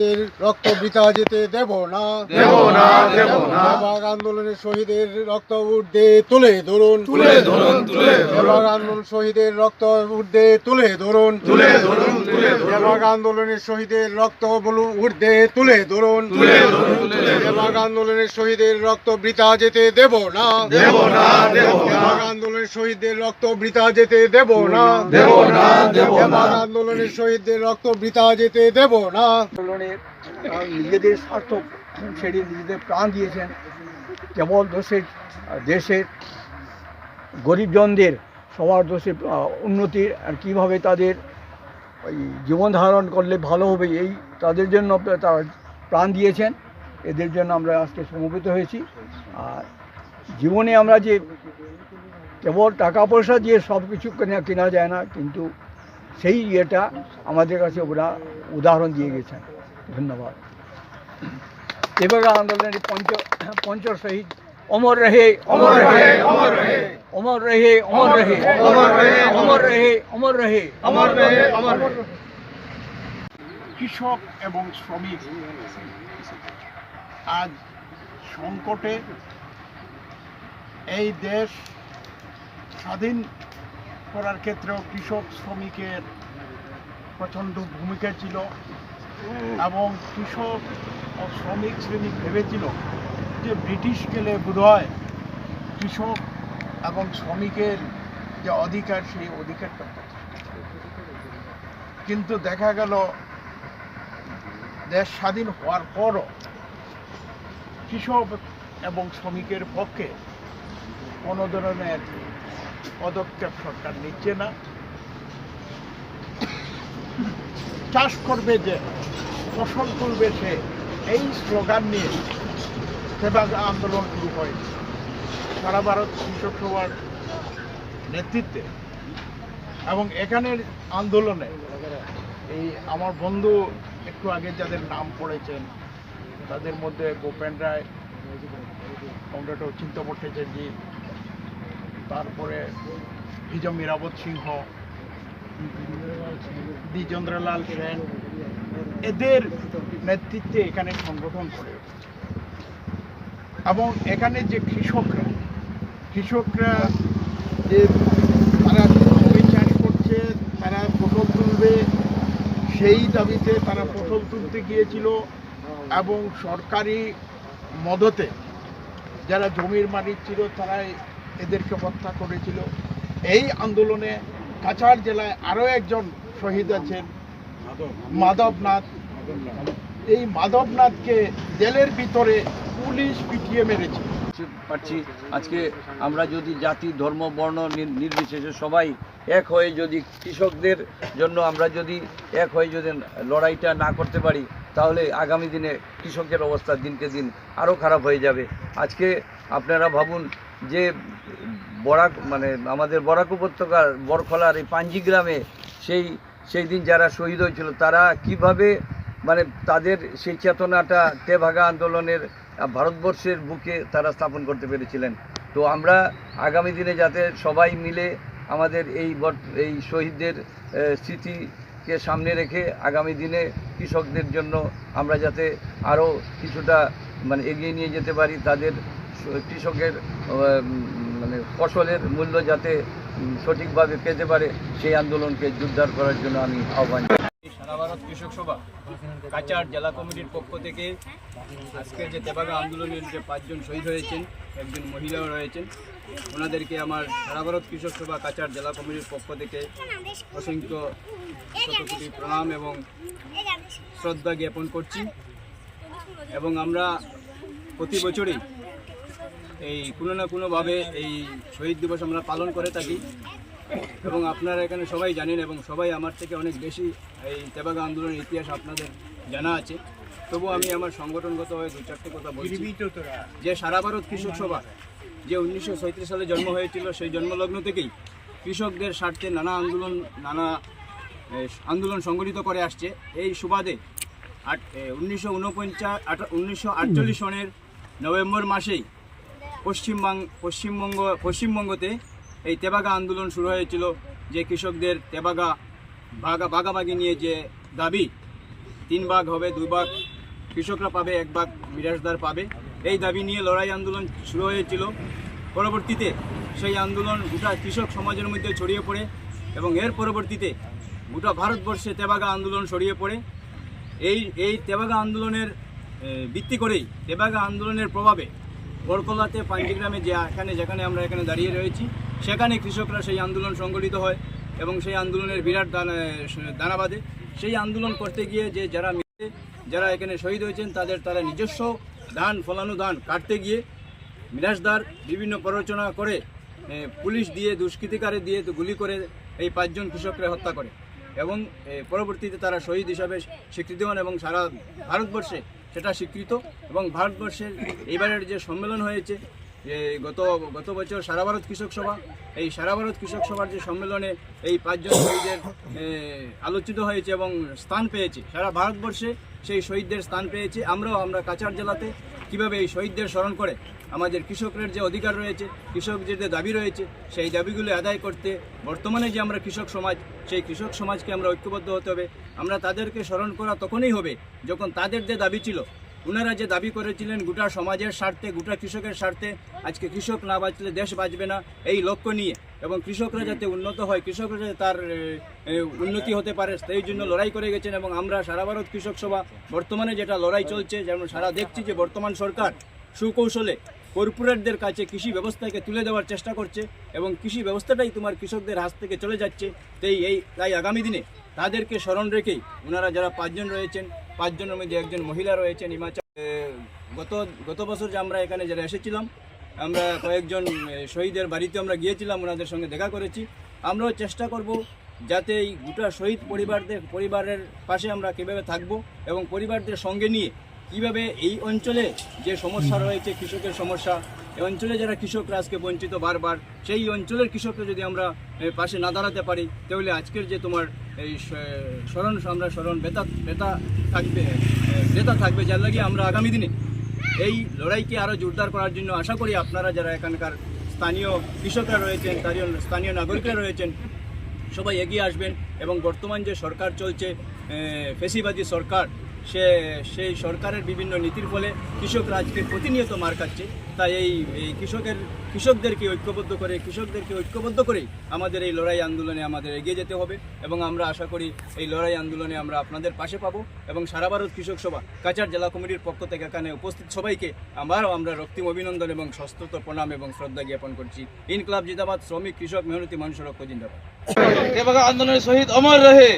রক্ত বৃথা যেতে দেব না, দেব না, দেব না। দেবাগ আন্দোলনের শহীদের রক্ত ঊর্ধ্বে তুলে ধরুন, তুলে ধরুন, তুলে দেবাগ ধরুন, আন্দোলন শহীদের রক্ত ঊর্ধ্বে তুলে ধরুন, তুলে ধরুন, তুলে ধরুন, দেবাগ আন্দোলনের শহীদের রক্ত ঊর্ধ্বে তুলে ধরুন, তুলে ধরুন, তুলে ধরুন। দেবাগ আন্দোলনের শহীদের রক্ত বৃথা যেতে দেব না, দেব না, দেব না, দেবাগ আন্দোলনের শহীদদের রক্ত বৃথা যেতে দেব না, দেব না, দেব না। দেবাগ আন্দোলনের শহীদদের রক্ত বৃথা যেতে দেব না। আন্দোলনে নিজেদের স্বার্থ ছেড়ে নিজেদের প্রাণ দিয়েছেন কেবল দেশের গরিবজনদের সবার দেশের উন্নতির আর কীভাবে তাদের ওই জীবন ধারণ করলে ভালো হবে এই তাদের জন্য তারা প্রাণ দিয়েছেন। এদের জন্য আমরা আজকে সমবেত হয়েছি। আর জীবনে আমরা যে কেবল টাকা পয়সা দিয়ে সব কিছু কেনা যায় না, কিন্তু সেই ইয়েটা আমাদের কাছে ওরা উদাহরণ দিয়ে গেছেন। ধন্যবাদ। তেভাগা আন্দোলনের পঞ্চ শহীদ অমর রহে, অমর রহে, অমর রহে, অমর রহে, অমর রহে, অমর রহে, অমর রহে, অমর রহে, অমর রহে, অমর রহে। কৃষক এবং শ্রমিক আজ সংকটে। এই দেশ স্বাধীন করার ক্ষেত্রেও কৃষক শ্রমিকের প্রচণ্ড ভূমিকা ছিল এবং কৃষক ও শ্রমিক শ্রেণী ভেবেছিল যে ব্রিটিশ গেলে বোধহয় কৃষক এবং শ্রমিকের যে অধিকার সেই অধিকারটা পাবে। কিন্তু দেখা গেল দেশ স্বাধীন হওয়ার পরও কৃষক এবং শ্রমিকের পক্ষে কোনো ধরনের পদক্ষেপ সরকার নিচ্ছে না। চাষ করবে যে, ফসল তুলবে সে, এই স্লোগান নিয়ে তেভাগা আন্দোলন শুরু হয়েছে সারা ভারত কৃষক সভার নেতৃত্বে। এবং এখানের আন্দোলনে এই আমার বন্ধু একটু আগে যাদের নাম পড়েছেন তাদের মধ্যে ভূপেন রায়, কমরেড অচিন্ত ভট্টাচার্য, তারপরে ভিজম মীরাবত সিংহ, দ্বিজেন্দ্রলাল সেন, এদের নেতৃত্বে এখানে সংগঠন করে উঠেছে। এবং এখানে যে কৃষকরা যে তারা জমি চাষ করছে, তারা ফসল তুলবে, সেই দাবিতে তারা ফসল তুলতে গিয়েছিল এবং সরকারি মদতে যারা জমির মালিক ছিল তারা এদেরকে হত্যা করেছিল। এই আন্দোলনে কাছাড় জেলায় আরও একজন শহীদ আছেন, মাধবনাথ। এই মাধবনাথকে জেলের ভিতরে পুলিশ পিটিয়ে মেরেছে। পাচ্ছি আজকে আমরা যদি জাতি ধর্ম বর্ণ নির্বিশেষে সবাই এক হয়ে যদি কৃষকদের জন্য আমরা যদি এক হয়ে যদি লড়াইটা না করতে পারি তাহলে আগামী দিনে কৃষকের অবস্থা দিনকে দিন আরও খারাপ হয়ে যাবে। আজকে আপনারা ভাবুন যে আমাদের বরাক উপত্যকার বরখলার এই পাঞ্জি গ্রামে সেই দিন যারা শহীদ হয়েছিল তারা কিভাবে তাদের সেই চেতনাটা তেভাগা আন্দোলনের ভারতবর্ষের বুকে তারা স্থাপন করতে পেরেছিলেন। তো আমরা আগামী দিনে যাতে সবাই মিলে আমাদের এই শহীদদের স্মৃতিকে সামনে রেখে আগামী দিনে কৃষকদের জন্য আমরা যাতে আরও কিছুটা এগিয়ে নিয়ে যেতে পারি, তাদের কৃষকের ফসলের মূল্য যাতে সঠিকভাবে পেতে পারে সেই আন্দোলনকে জোরদার করার জন্য আমি আহ্বান জানাই। সারা ভারত কৃষক সভা কাছাড় জেলা কমিটির পক্ষ থেকে আজকে যে তেভাগা আন্দোলনের যে 5 জন শহীদ হয়েছেন, একজন মহিলাও রয়েছেন, ওনাদেরকে আমার সারা ভারত কৃষক সভা কাছাড় জেলা কমিটির পক্ষ থেকে অসংখ্য শতকোটি প্রণাম এবং শ্রদ্ধা জ্ঞাপন করছি। এবং আমরা প্রতি বছরই এই কোনো না কোনোভাবে এই শহীদ দিবস আমরা পালন করে থাকি। এবং আপনারা এখানে সবাই জানেন এবং সবাই আমার থেকে অনেক বেশি এই তেভাগা আন্দোলনের ইতিহাস আপনাদের জানা আছে। তবু আমি আমার সংগঠনগত হয়ে 2-4টে কথা বলছি যে সারা ভারত কৃষক সভা যে 1937 সালে জন্ম হয়েছিল, সেই জন্মলগ্ন থেকেই কৃষকদের স্বার্থে নানা আন্দোলন সংগঠিত করে আসছে। এই সুবাদে 1948 সনের নভেম্বর মাসেই পশ্চিমবঙ্গতে এই তেভাগা আন্দোলন শুরু হয়েছিল। যে কৃষকদের তেভাগা ভাগাভাগি নিয়ে যে দাবি, 3 ভাগ হবে, 2 ভাগ কৃষকরা পাবে, 1 ভাগ মিরাশদার পাবে। এই দাবি নিয়ে লড়াই আন্দোলন শুরু হয়েছিল। পরবর্তীতে সেই আন্দোলন গোটা কৃষক সমাজের মধ্যে ছড়িয়ে পড়ে এবং এর পরবর্তীতে গোটা ভারতবর্ষে তেভাগা আন্দোলন ছড়িয়ে পড়ে। এই তেভাগা আন্দোলনের ভিত্তি করেই, তেভাগা আন্দোলনের প্রভাবে বরকলাতে পাঞ্জিগ্রামে যেখানে আমরা এখানে দাঁড়িয়ে রয়েছি, সেখানে কৃষকরা সেই আন্দোলন সংগঠিত হয় এবং সেই আন্দোলনের বিরাট দানা বাঁধে। সেই আন্দোলন করতে গিয়ে যারা এখানে শহীদ হয়েছেন তারা নিজস্ব ফলানো ধান কাটতে গিয়ে মিরাশদার বিভিন্ন প্ররোচনা করে পুলিশ দিয়ে, দুষ্কৃতিকারে দিয়ে গুলি করে এই 5 জন কৃষককে হত্যা করে এবং পরবর্তীতে তারা শহীদ হিসাবে স্বীকৃতি হন এবং সারা ভারতবর্ষে সেটা স্বীকৃত। এবং ভারতবর্ষের এইবারের যে সম্মেলন হয়েছে গত বছর সারা ভারত কৃষক সভা, এই সারা ভারত কৃষক সভার যে সম্মেলনে এই 5 জন শহীদের আলোচিত হয়েছে এবং স্থান পেয়েছে সারা ভারতবর্ষে, সেই শহীদদের স্থান পেয়েছে। আমরা কাছাড় জেলাতে কীভাবে এই শহীদদের স্মরণ করে আমাদের কৃষকের যে অধিকার রয়েছে, কৃষকদের যে দাবি রয়েছে, সেই দাবিগুলো আদায় করতে বর্তমানে যে আমরা কৃষক সমাজ, সেই কৃষক সমাজকে আমরা ঐক্যবদ্ধ হতে হবে। আমরা তাদেরকে স্মরণ করা তখনই হবে যখন তাদের যে দাবি ছিল, ওনারা যে দাবি করেছিলেন গোটা সমাজের স্বার্থে, গোটা কৃষকের স্বার্থে, আজকে কৃষক না বাঁচলে দেশ বাঁচবে না, এই লক্ষ্য নিয়ে এবং কৃষকরা যাতে উন্নত হয়, কৃষকরা যাতে তার উন্নতি হতে পারে, সেই জন্য লড়াই করে গেছেন। এবং আমরা সারা ভারত কৃষক সভা বর্তমানে যেটা লড়াই চলছে, যেমন সারা দেখছি যে বর্তমান সরকার সুকৌশলে কর্পোরেটদের কাছে কৃষি ব্যবস্থাকে তুলে দেওয়ার চেষ্টা করছে এবং কৃষি ব্যবস্থাটাই তোমার কৃষকদের হাত থেকে চলে যাচ্ছে। তাই আগামী দিনে তাদেরকে স্মরণ রেখেই ওনারা যারা 5 জন রয়েছেন, 5 জনের মধ্যে একজন মহিলা রয়েছেন হিমাচল। গত বছর যে আমরা এখানে যারা এসেছিলাম, আমরা কয়েকজন শহীদের বাড়িতে আমরা গিয়েছিলাম, ওনাদের সঙ্গে দেখা করেছি। আমরাও চেষ্টা করব যাতে এই গোটা শহীদ পরিবারের পাশে আমরা কীভাবে থাকব এবং পরিবারদের সঙ্গে নিয়ে কীভাবে এই অঞ্চলে যে সমস্যা রয়েছে, কৃষকের সমস্যা, এই অঞ্চলে যারা কৃষকরা আজকে বঞ্চিত বারবার, সেই অঞ্চলের কৃষকরা যদি আমরা পাশে না দাঁড়াতে পারি, তাহলে আজকের যে তোমার এই স্মরণ ব্যথা থাকবে, যার লাগে আমরা আগামী দিনে এই লড়াইকে আরও জোরদার করার জন্য আশা করি আপনারা যারা এখানকার স্থানীয় কৃষকরা রয়েছেন, স্থানীয় নাগরিকরা রয়েছেন, সবাই এগিয়ে আসবেন এবং বর্তমান যে সরকার চলছে, ফেসিবাদী সরকার, সেই সরকারের বিভিন্ন নীতির ফলে কৃষকরা আজকে প্রতিনিয়ত মার খাচ্ছে। তাই এই কৃষকদেরকে ঐক্যবদ্ধ করেই আমাদের এই লড়াই আন্দোলনে আমাদের এগিয়ে যেতে হবে এবং আমরা আশা করি এই লড়াই আন্দোলনে আমরা আপনাদের পাশে পাবো। এবং সারা ভারত কৃষক সভা কাছাড় জেলা কমিটির পক্ষ থেকে এখানে উপস্থিত সবাইকে আমরা রক্তিম অভিনন্দন এবং সশ্রদ্ধ প্রণাম এবং শ্রদ্ধা জ্ঞাপন করছি। ইনকলাব জিন্দাবাদ, শ্রমিক কৃষক মেহনতি মানুষের ঐক্য জিন্দাবাদ। তেভাগা আন্দোলনের শহীদ অমর রহে।